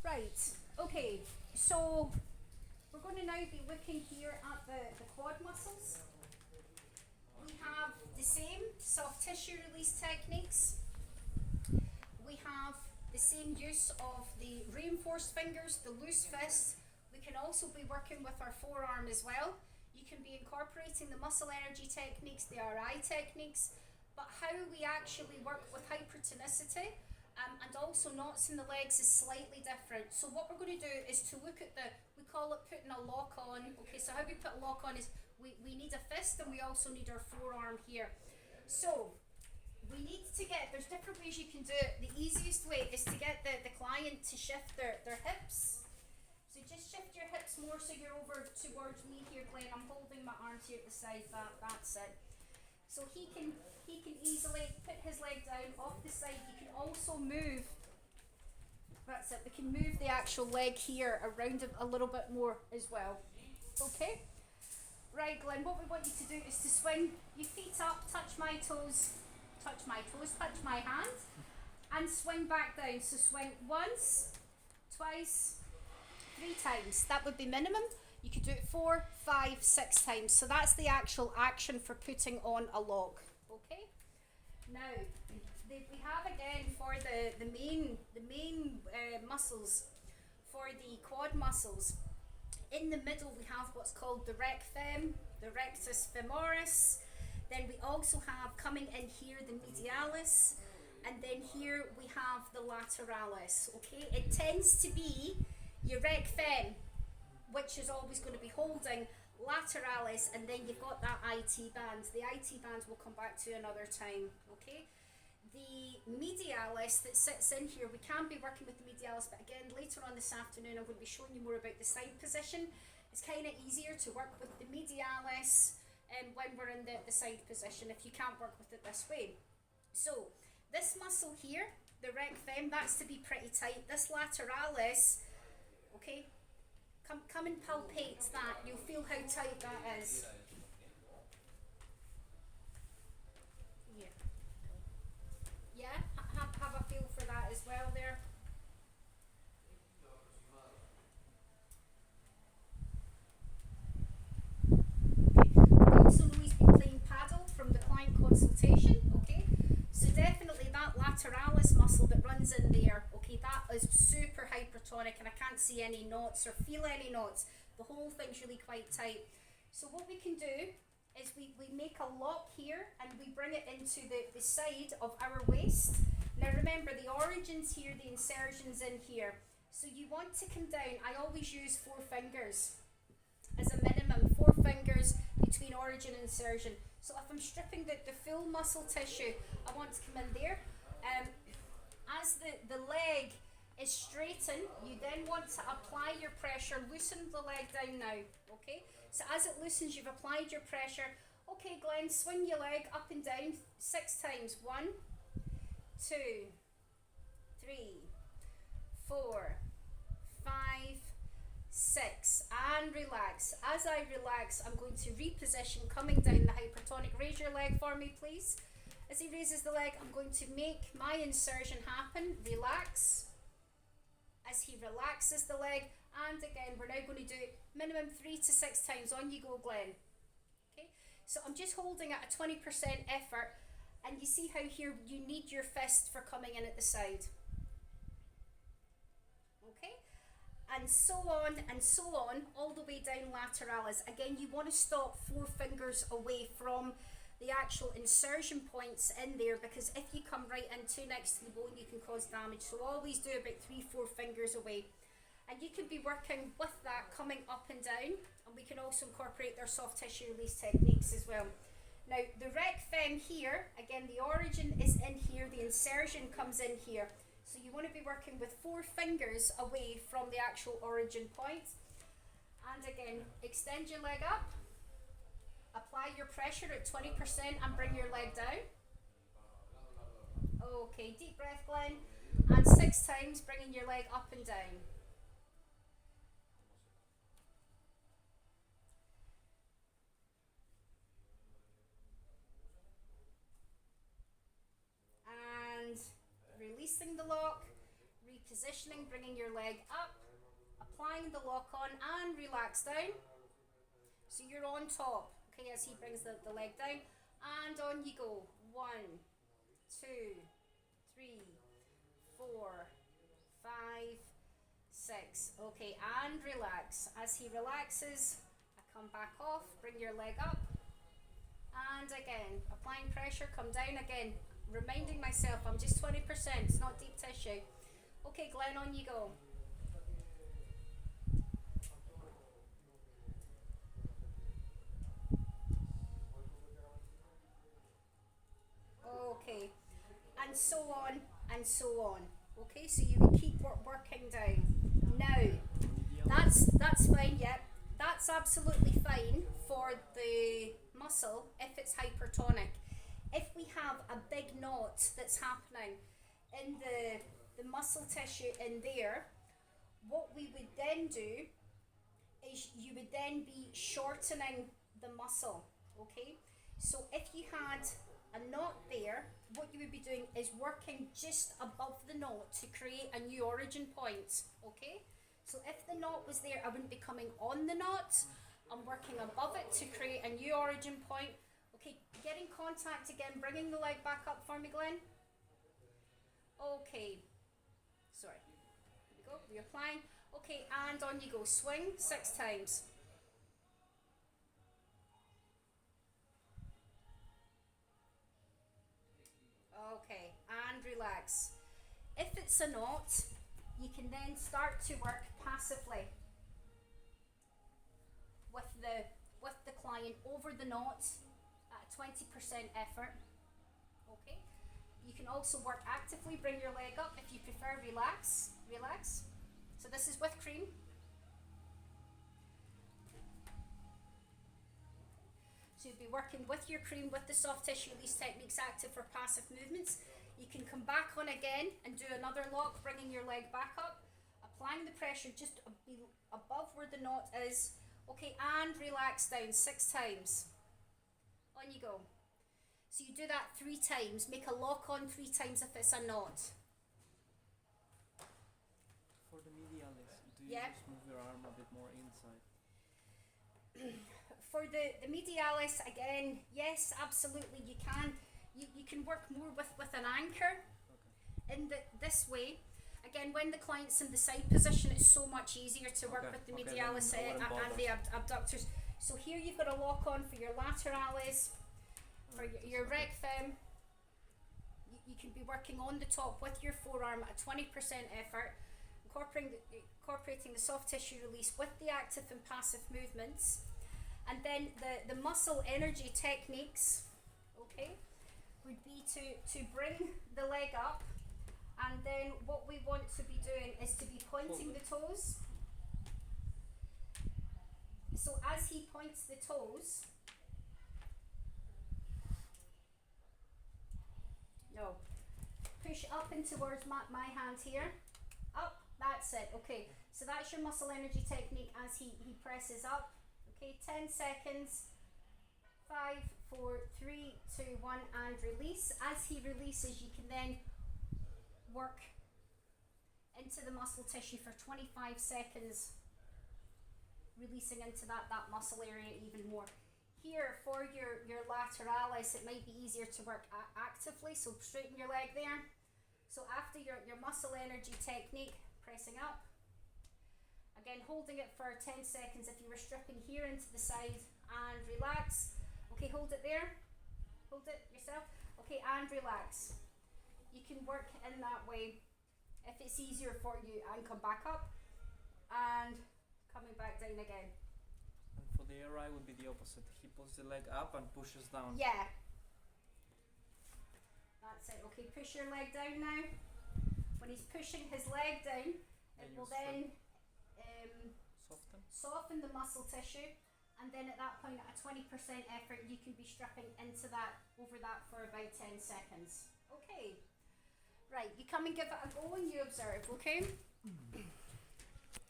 Right, okay, so we're going to now be looking here at the quad muscles. We have the same soft tissue release techniques. We have the same use of the reinforced fingers, the loose fists. We can also be working with our forearm as well. You can be incorporating the muscle energy techniques, the RI techniques, but how we actually work with hypertonicity and also knots in the legs is slightly different. So what we're going to do is to look at we call it putting a lock on. Okay, so how we put a lock on is we need a fist and we also need our forearm here. So we need to there's different ways you can do it. The easiest way is to get the client to shift their hips. So just shift your hips more so you're over towards me here, Glenn. I'm holding my arms here at the side, that's it. So he can easily put his leg down off the side. You can also move, that's it, we can move the actual leg here around a little bit more as well. Okay? Right, Glenn, what we want you to do is to swing your feet up, touch my toes, touch my hand, and swing back down. So swing once, twice, 3 times. That would be minimum. You could do it 4, 5, 6 times. So that's the actual action for putting on a lock. Okay? Now, we have again for the main muscles, for the quad muscles. In the middle we have what's called the rec fem, the rectus femoris. Then we also have coming in here the medialis, and then here we have the lateralis. Okay, it tends to be your rec fem, which is always going to be holding lateralis, and then you've got that IT band. The IT band we'll come back to another time. Okay, the medialis that sits in here, we can be working with the medialis, but again later on this afternoon I'm going to be showing you more about the side position. It's kind of easier to work with the medialis when we're in the side position if you can't work with it this way. So this muscle here, the rec fem, that's to be pretty tight. This lateralis, okay, come and palpate that. You'll feel how tight that is. Yeah, yeah, have a feel for that as well there. Also know he's been playing paddle from the client consultation, okay? So definitely that lateralis muscle that runs in there, okay, that is super hypertonic and I can't see any knots or feel any knots. The whole thing's really quite tight. So what we can do is we make a lock here and we bring it into the side of our waist. Now remember the origins here, the insertions in here. So you want to come down, I always use 4 fingers as a minimum, 4 fingers between origin and insertion. So if I'm stripping the full muscle tissue, I want to come in there. As the leg is straightened, you then want to apply your pressure, loosen the leg down now, okay? So as it loosens, you've applied your pressure. Okay, Glenn, swing your leg up and down 6 times. 1, 2, 3, 4, 5, 6, and relax. As I relax, I'm going to reposition, coming down the hypertonic. Raise your leg for me, please. As he raises the leg, I'm going to make my insertion happen. Relax. As he relaxes the leg, and again, we're now going to do it minimum 3 to 6 times. On you go, Glenn. Okay, so I'm just holding at a 20% effort, and you see how here you need your fist for coming in at the side. Okay, and so on, all the way down lateralis. Again, you want to stop 4 fingers away from the actual insertion points in there, because if you come right in too next to the bone, you can cause damage. So always do about 3-4 fingers away. And you can be working with that coming up and down, and we can also incorporate their soft tissue release techniques as well. Now the rec fem here, again the origin is in here, the insertion comes in here. So you want to be working with 4 fingers away from the actual origin point. And again, extend your leg up, apply your pressure at 20% and bring your leg down. Okay, deep breath, Glenn. And 6 times, bringing your leg up and down. And releasing the lock, positioning, bringing your leg up, applying the lock on and relax down. So you're on top, okay, as he brings the leg down, and on you go. 1, 2, 3, 4, 5, 6. Okay, and relax. As he relaxes, I come back off, bring your leg up, and again, applying pressure, come down again, reminding myself I'm just 20%, it's not deep tissue. Okay, Glenn, on you go. Okay, and so on and so on. Okay, so you would keep working down. Now, that's fine. Yep, that's absolutely fine for the muscle if it's hypertonic. If we have a big knot that's happening in the muscle tissue in there, what we would then do is you would then be shortening the muscle. Okay, so if you had a knot there, what you would be doing is working just above the knot to create a new origin point. Okay, so if the knot was there, I wouldn't be coming on the knot, I'm working above it to create a new origin point. Okay, get in contact again, bringing the leg back up for me, Glenn. Okay, sorry, here we go, reapplying. Okay, and on you go, swing 6 times. Okay, and relax. If it's a knot, you can then start to work passively with the client over the knot at 20% effort. Okay. You can also work actively, bring your leg up. If you prefer, relax. So this is with cream. So you'll be working with your cream, with the soft tissue release techniques, active for passive movements. You can come back on again and do another lock, bringing your leg back up, applying the pressure just above where the knot is. Okay, and relax down 6 times. On you go. So you do that 3 times. Make a lock on 3 times if it's a knot. For the medialis, do you just move your arm a bit more inside? For the medialis, again, yes, absolutely, you can. You can work more with an anchor in this way. Again, when the client's in the side position, it's so much easier to work with the medialis and the abductors. So here you've got a lock on for your lateralis, for your rectum. You can be working on the top with your forearm at 20% effort, incorporating the soft tissue release with the active and passive movements. And then the muscle energy techniques, okay, would be to bring the leg up, and then what we want to be doing is to be pointing the toes. So as he points the toes, no, push up and towards my hand here, up, that's it, okay. So that's your muscle energy technique as he presses up. Okay, 10 seconds, 5, 4, 3, 2, 1, and release. As he releases, you can then work into the muscle tissue for 25 seconds, releasing into that muscle area even more. Here, for your lateralis, it might be easier to work actively, so straighten your leg there. So after your muscle energy technique, pressing up, again, holding it for 10 seconds if you were stripping here into the side, and relax. Okay, hold it there. Hold it yourself. Okay, and relax. You can work in that way if it's easier for you, and come back up and coming back down again. And for the RI would be the opposite. He pulls the leg up and pushes down. Yeah. That's it. Okay, push your leg down now. When he's pushing his leg down, it will then soften the muscle tissue, and then at that point, at a 20% effort, you can be stripping into that, over that for about 10 seconds. Okay, right, you come and give it a go and you observe, okay?